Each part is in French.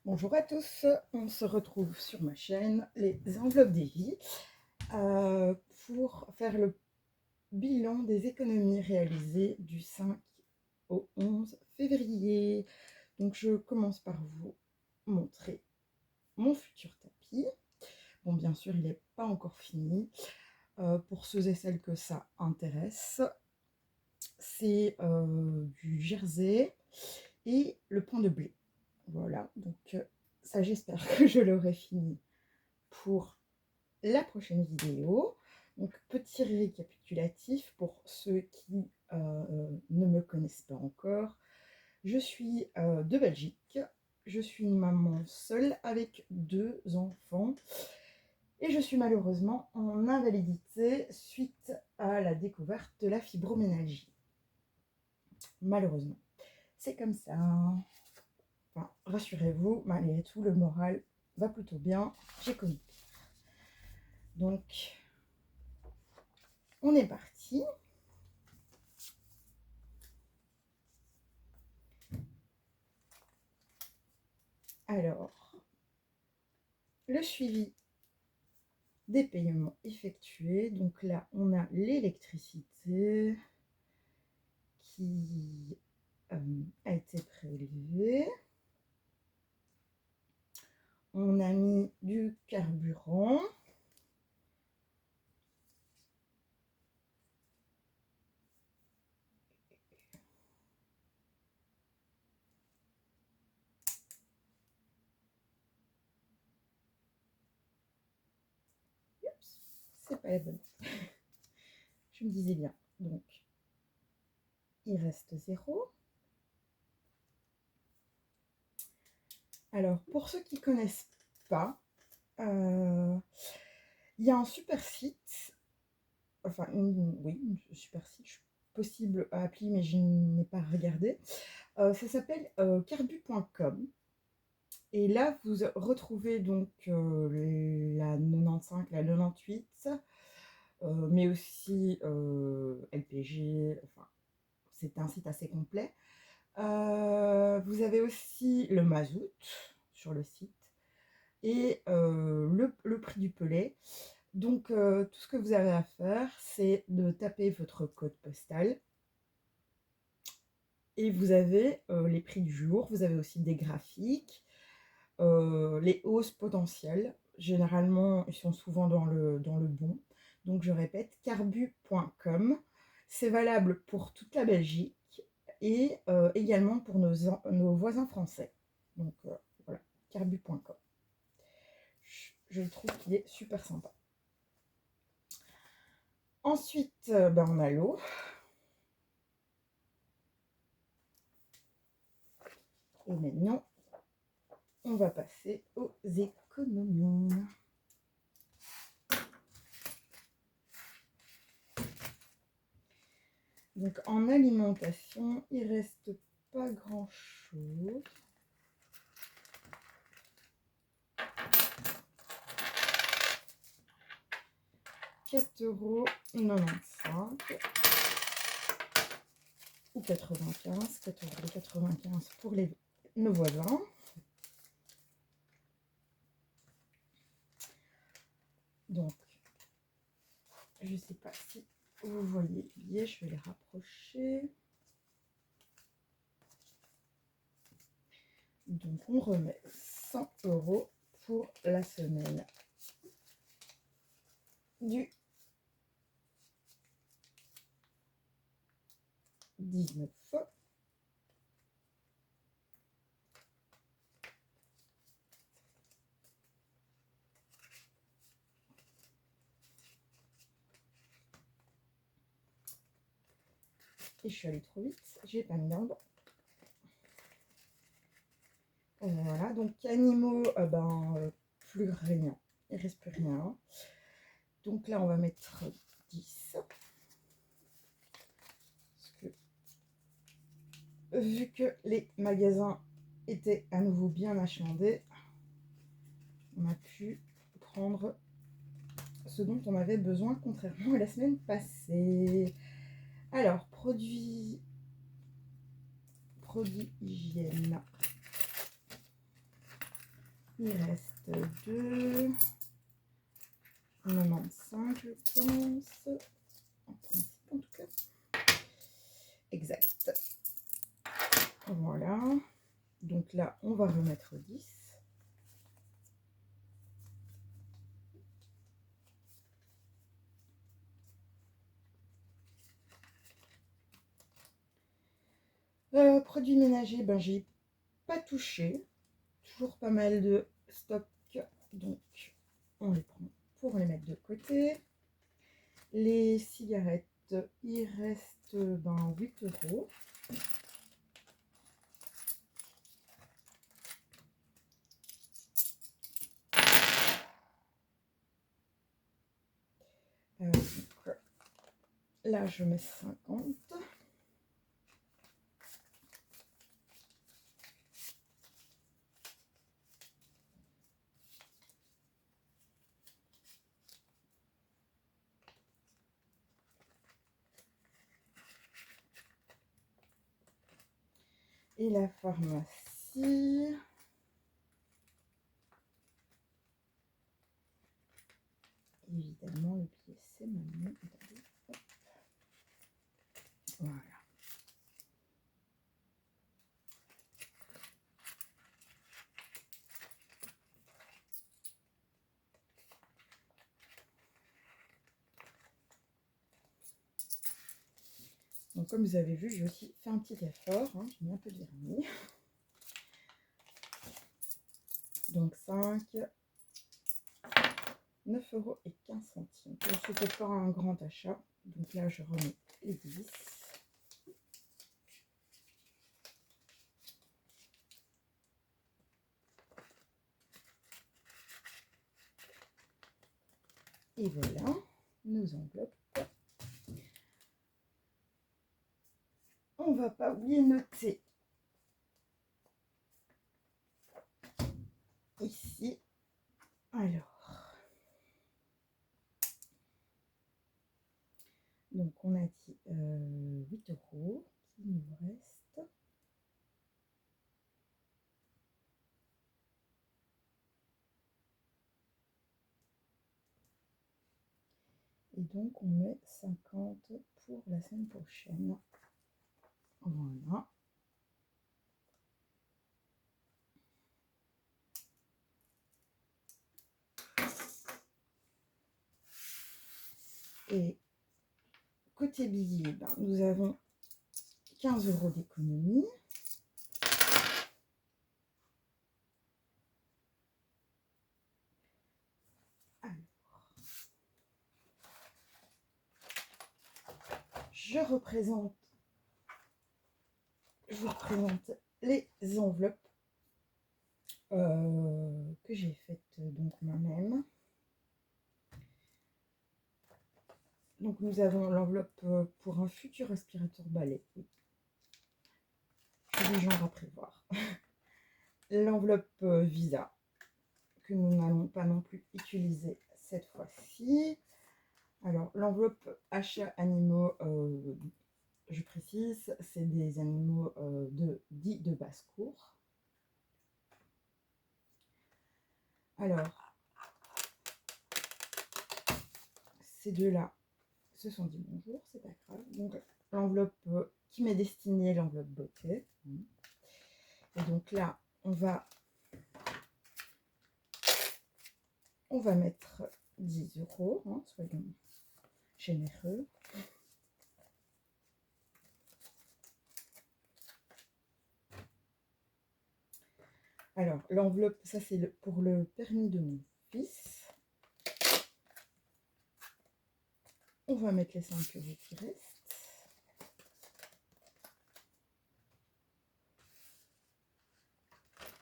Bonjour à tous, on se retrouve sur ma chaîne Les Enveloppes des Vies pour faire le bilan des économies réalisées du 5 au 11 février. Donc je commence par vous montrer mon futur tapis. Bon, bien sûr, il n'est pas encore fini. Pour ceux et celles que ça intéresse, c'est du jersey et le point de blé. Voilà, donc ça j'espère que je l'aurai fini pour la prochaine vidéo. Donc petit récapitulatif pour ceux qui ne me connaissent pas encore. Je suis de Belgique, je suis une maman seule avec 2 enfants et je suis malheureusement en invalidité suite à la découverte de la fibromyalgie. Malheureusement, c'est comme ça. Enfin, rassurez-vous, malgré tout, le moral va plutôt bien. J'ai connu. Donc, on est parti. Alors, le suivi des paiements effectués. Donc là, on a l'électricité qui a été prélevée. On a mis du carburant. Oups, c'est pas la bonne. Je me disais bien. Donc, il reste 0. Alors, pour ceux qui ne connaissent pas, il y a un super site, enfin, oui, un super site, possible à appeler, mais je n'ai pas regardé. Ça s'appelle carbu.com. Et là, vous retrouvez donc la 95, la 98, mais aussi LPG, enfin, c'est un site assez complet. Vous avez aussi le mazout sur le site et le prix du pellet. Donc, tout ce que vous avez à faire, c'est de taper votre code postal. Et vous avez les prix du jour, vous avez aussi des graphiques, les hausses potentielles. Généralement, ils sont souvent dans le bon. Donc, je répète, carbu.com. C'est valable pour toute la Belgique et également pour nos voisins français. Donc, voilà, carbu.com. Je trouve qu'il est super sympa. Ensuite, on a l'eau. Et maintenant, on va passer aux économies. Donc en alimentation, il reste pas grand chose. €4,95 ou 95, 4,95 € pour nos voisins. Donc, je ne sais pas si vous voyez bien, je vais les rapprocher. Donc, on remet 100 € pour la semaine du 19. Et je suis allée trop vite, j'ai pas mis d'ordre. Voilà, donc animaux, plus rien, il reste plus rien. Donc là, on va mettre 10. Parce que, vu que les magasins étaient à nouveau bien achalandés, on a pu prendre ce dont on avait besoin, contrairement à la semaine passée. Alors, produits hygiène. Il reste 2. 95, je pense. En principe, en tout cas. Exact. Voilà. Donc là, on va remettre 10. Produits ménagers, ben j'ai pas touché. Toujours pas mal de stock. Donc, on les prend pour les mettre de côté. Les cigarettes, il reste 8 euros. Donc, là, je mets 50. Et la pharmacie. Évidemment, le billet, c'est maintenant. Voilà. Donc, comme vous avez vu, j'ai aussi fait un petit effort. Hein, j'ai mis un peu de vernis. Donc, 5, 9,15 €. C'était pas un grand achat. Donc là, je remets les 10. Et voilà, nos enveloppes. On va pas oublier de noter ici. Alors, donc on a dit 8 € qui nous reste. Et donc on met 50 pour la semaine prochaine. Voilà. Et côté billets, nous avons 15 € d'économie. Je vous représente les enveloppes que j'ai faites donc moi-même. Donc nous avons l'enveloppe pour un futur aspirateur balai. C'est du genre à prévoir. L'enveloppe Visa que nous n'allons pas non plus utiliser cette fois-ci. Alors l'enveloppe achats animaux, je précise, c'est des animaux dits de basse-cour. Alors, ces deux-là se sont dit bonjour, c'est pas grave. Donc, l'enveloppe qui m'est destinée, l'enveloppe beauté. Et donc là, on va mettre 10 €, hein, soyons généreux. Alors, l'enveloppe, ça c'est pour le permis de mon fils. On va mettre les 5 € qui restent.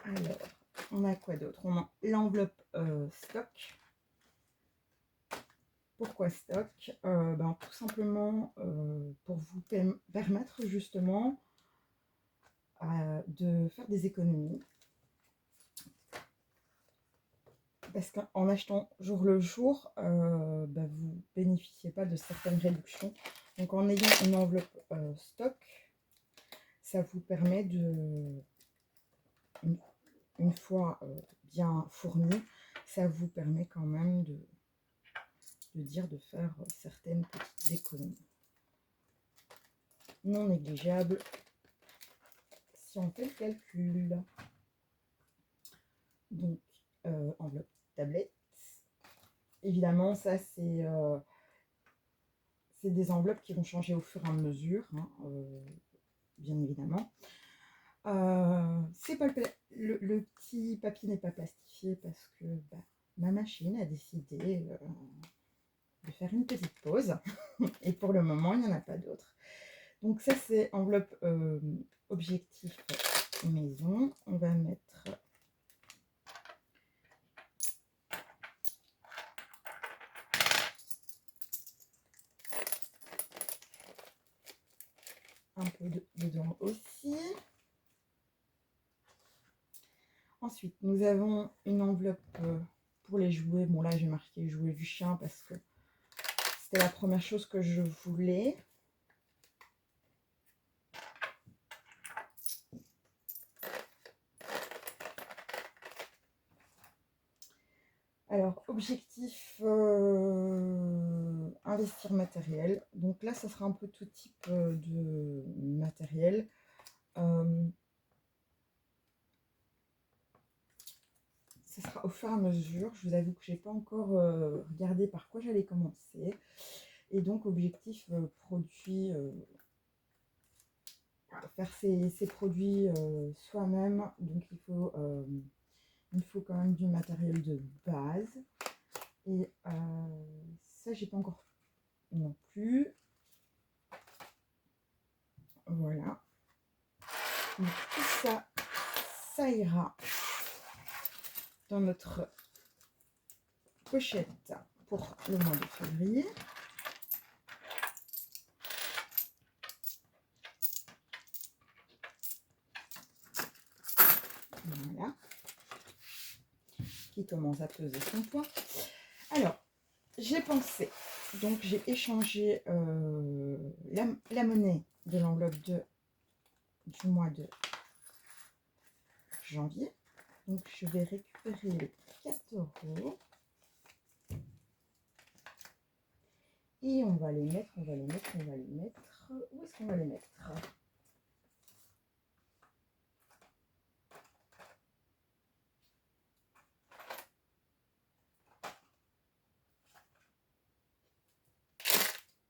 Alors, on a quoi d'autre? On a l'enveloppe stock. Pourquoi stock? Tout simplement pour vous permettre justement de faire des économies. Parce qu'en achetant jour le jour, vous ne bénéficiez pas de certaines réductions. Donc en ayant une enveloppe stock, ça vous permet une fois bien fourni, ça vous permet quand même de faire certaines petites économies non négligeables si on fait le calcul. Donc, enveloppe tablette. Évidemment, ça, c'est des enveloppes qui vont changer au fur et à mesure, hein, bien évidemment. C'est pas le petit papier n'est pas plastifié parce que ma machine a décidé de faire une petite pause. Et pour le moment, il n'y en a pas d'autres. Donc ça, c'est enveloppe objectif maison. On va mettre un peu dedans aussi. Ensuite, nous avons une enveloppe pour les jouets. Bon, là, j'ai marqué jouets du chien parce que c'était la première chose que je voulais. Alors, objectif, investir matériel. Donc là, ça sera un peu tout type de matériel. Ce sera au fur et à mesure. Je vous avoue que je n'ai pas encore regardé par quoi j'allais commencer. Et donc, objectif produit, faire ces produits soi-même. Donc, il faut quand même du matériel de base. Et ça, j'ai pas encore non plus. Voilà. Donc, tout ça, ça ira dans notre pochette pour le mois de février. Voilà. Qui commence à peser son poids. Alors, j'ai pensé, donc j'ai échangé la monnaie de l'enveloppe du mois de janvier. Donc, je vais récupérer les 4 €. Et on va les mettre, Où est-ce qu'on va les mettre?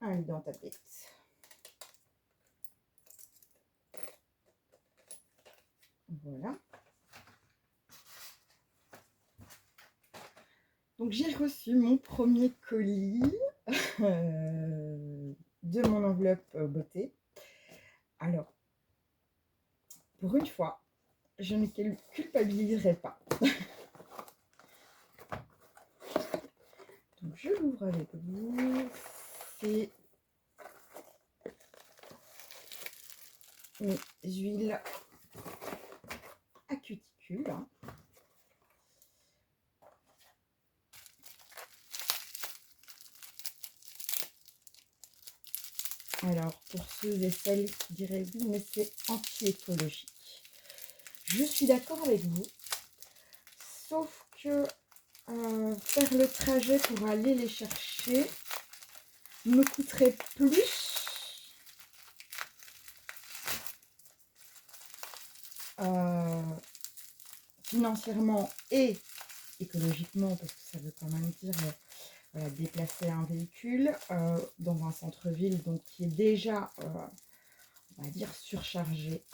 Allez, dans ta tête. Voilà. Donc, j'ai reçu mon premier colis de mon enveloppe beauté. Alors, pour une fois, je ne culpabiliserai pas. Donc, je l'ouvre avec vous. C'est mes huiles à cuticule. Alors, pour ceux et celles qui diraient oui, mais c'est anti-écologique. Je suis d'accord avec vous, sauf que faire le trajet pour aller les chercher me coûterait plus financièrement et écologiquement, parce que ça veut quand même dire déplacer un véhicule dans un centre-ville donc qui est déjà, on va dire, surchargé,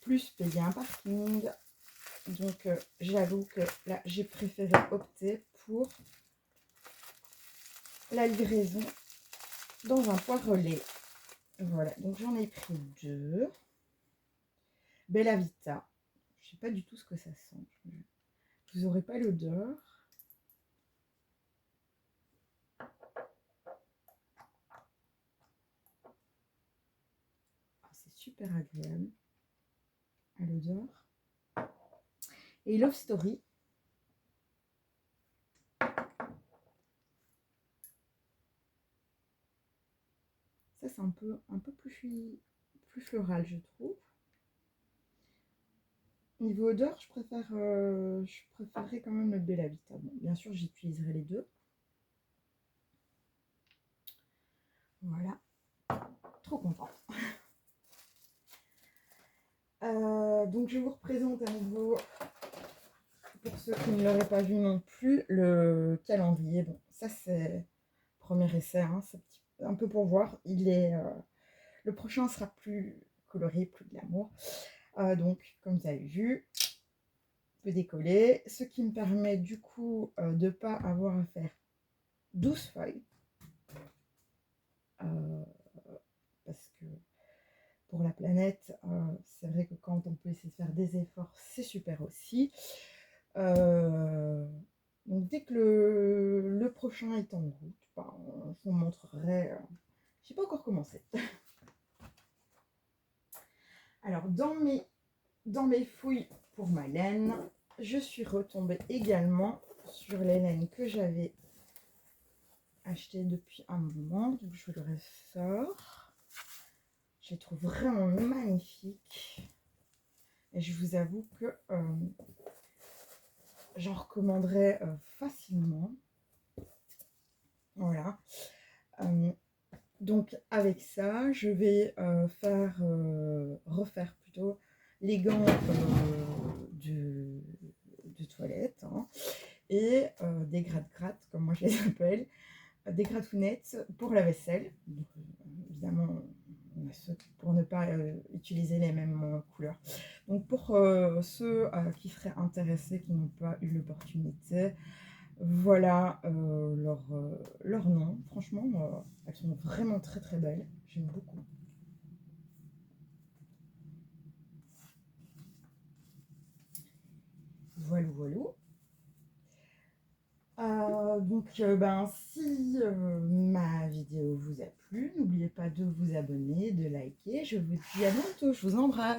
plus payer un parking. Donc, j'avoue que là, j'ai préféré opter pour la livraison dans un poids relais. Voilà, donc j'en ai pris 2. Bella Vita. Je ne sais pas du tout ce que ça sent. Vous n'aurez pas l'odeur. C'est super agréable à l'odeur. Et Love Story. Ça, c'est un peu plus floral, je trouve. Niveau odeur, je préférerais quand même le Bella Vita. Bon, bien sûr, j'utiliserai les deux. Voilà, trop contente. Donc je vous représente à nouveau, pour ceux qui ne l'auraient pas vu non plus, le calendrier. Bon, ça c'est premier essai, hein, c'est un peu pour voir. Le prochain sera plus coloré, plus glamour. Donc, comme vous avez vu, peut décoller, ce qui me permet du coup de ne pas avoir à faire 12 feuilles. Parce que pour la planète, c'est vrai que quand on peut essayer de faire des efforts, c'est super aussi. Donc dès que le prochain est en route, bah, je vous montrerai. Je sais pas encore comment c'est. Alors dans mes fouilles pour ma laine, je suis retombée également sur les laines que j'avais achetées depuis un moment. Donc je vous le ressors. Je les trouve vraiment magnifiques. Et je vous avoue que j'en recommanderais facilement. Voilà. Donc avec ça, je vais refaire plutôt les gants de toilette, hein, et des gratte-gratte, comme moi je les appelle, des gratounettes pour la vaisselle. Donc, évidemment, pour ne pas utiliser les mêmes couleurs. Donc pour ceux qui seraient intéressés, qui n'ont pas eu l'opportunité, voilà leur nom. Franchement, elles sont vraiment très très belles. J'aime beaucoup. Voilà, voilà. Ben, si ma vidéo vous a plu, n'oubliez pas de vous abonner, de liker. Je vous dis à bientôt. Je vous embrasse.